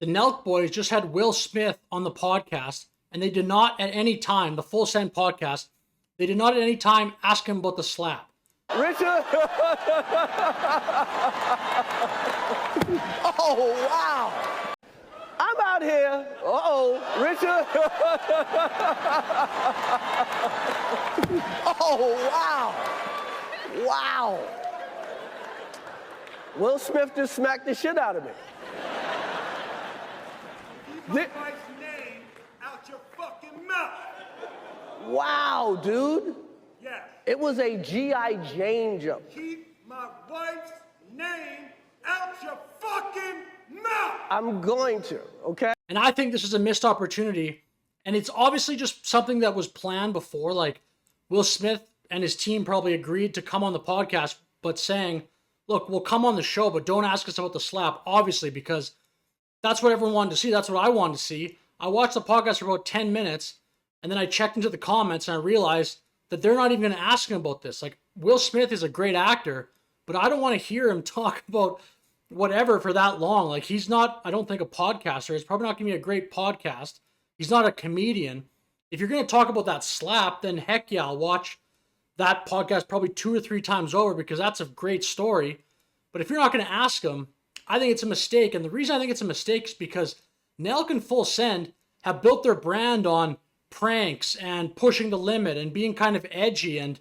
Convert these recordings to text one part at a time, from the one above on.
The Nelk Boys just had Will Smith on the podcast, and they did not at any time, the Full Send podcast, they did not at any time ask him about the slap. Richard! Oh, wow! I'm out here. Uh-oh, Richard! Oh, wow! Wow! Will Smith just smacked the shit out of me. Keep my wife's name out your fucking mouth. Wow, dude. Yes. It was a G.I. Jane jump. Keep my wife's name out your fucking mouth. I'm going to, okay? And I think this is a missed opportunity. And it's obviously just something that was planned before. Like, Will Smith and his team probably agreed to come on the podcast, but saying, look, we'll come on the show, but don't ask us about the slap, obviously, because that's what everyone wanted to see. That's what I wanted to see. I watched the podcast for about 10 minutes, and then I checked into the comments, and I realized that they're not even going to ask him about this. Like, Will Smith is a great actor, but I don't want to hear him talk about whatever for that long. Like, he's not, I don't think, a podcaster. It's probably not going to be a great podcast. He's not a comedian. If you're going to talk about that slap, then heck yeah, I'll watch that podcast probably 2 or 3 times over because that's a great story. But if you're not going to ask him, I think it's a mistake. And the reason I think it's a mistake is because Nelk and Full Send have built their brand on pranks and pushing the limit and being kind of edgy and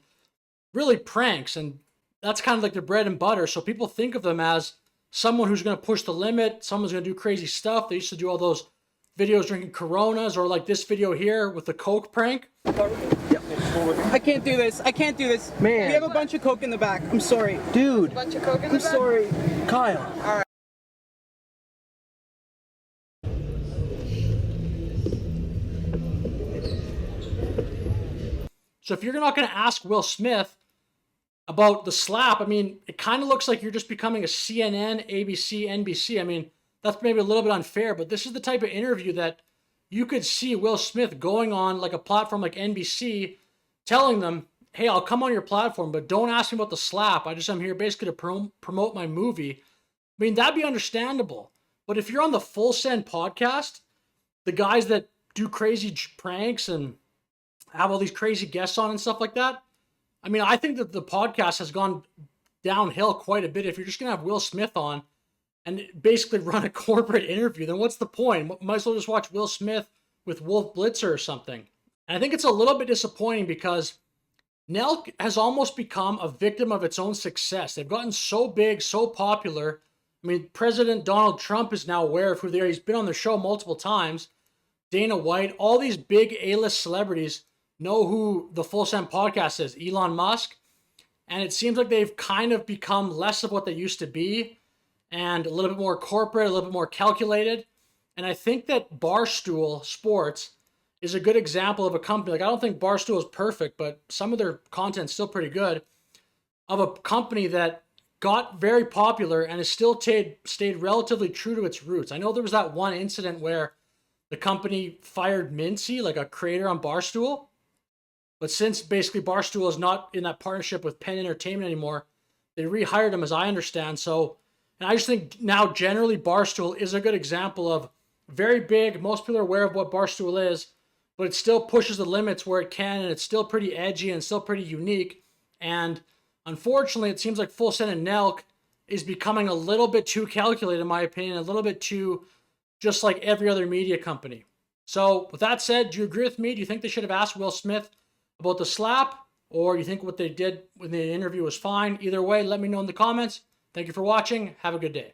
really pranks. And that's kind of like their bread and butter. So people think of them as someone who's going to push the limit. Someone's going to do crazy stuff. They used to do all those videos drinking Coronas, or like this video here with the Coke prank. I can't do this. I can't do this. Man. We have a bunch of Coke in the back. I'm sorry. Dude, Bunch of Coke in the I'm back? sorry. Kyle. All right. So if you're not going to ask Will Smith about the slap, I mean, it kind of looks like you're just becoming a CNN, ABC, NBC. I mean, that's maybe a little bit unfair, but this is the type of interview that you could see Will Smith going on like a platform like NBC, telling them, hey, I'll come on your platform, but don't ask me about the slap. I'm here basically to promote my movie. I mean, that'd be understandable. But if you're on the Full Send podcast, the guys that do crazy pranks and have all these crazy guests on and stuff like that, I mean, I think that the podcast has gone downhill quite a bit. If you're just going to have Will Smith on and basically run a corporate interview, then what's the point? Might as well just watch Will Smith with Wolf Blitzer or something. And I think it's a little bit disappointing because Nelk has almost become a victim of its own success. They've gotten so big, so popular. I mean, President Donald Trump is now aware of who they are. He's been on the show multiple times. Dana White, all these big A-list celebrities know who the Full Send podcast is. Elon Musk. And it seems like they've kind of become less of what they used to be and a little bit more corporate, a little bit more calculated. And I think that Barstool Sports is a good example of a company. Like, I don't think Barstool is perfect, but some of their content's still pretty good, of a company that got very popular and has still stayed relatively true to its roots. I know there was that one incident where the company fired Mincy, like a creator on Barstool. But since basically Barstool is not in that partnership with Penn Entertainment anymore, they rehired him, as I understand. So, and I just think now generally Barstool is a good example of very big. Most people are aware of what Barstool is, but it still pushes the limits where it can, and it's still pretty edgy and still pretty unique. And unfortunately, it seems like Full Send and Nelk is becoming a little bit too calculated, in my opinion, a little bit too just like every other media company. So with that said, do you agree with me? Do you think they should have asked Will Smith about the slap, or you think what they did when the interview was fine? Either way, let me know in the comments. Thank you for watching. Have a good day.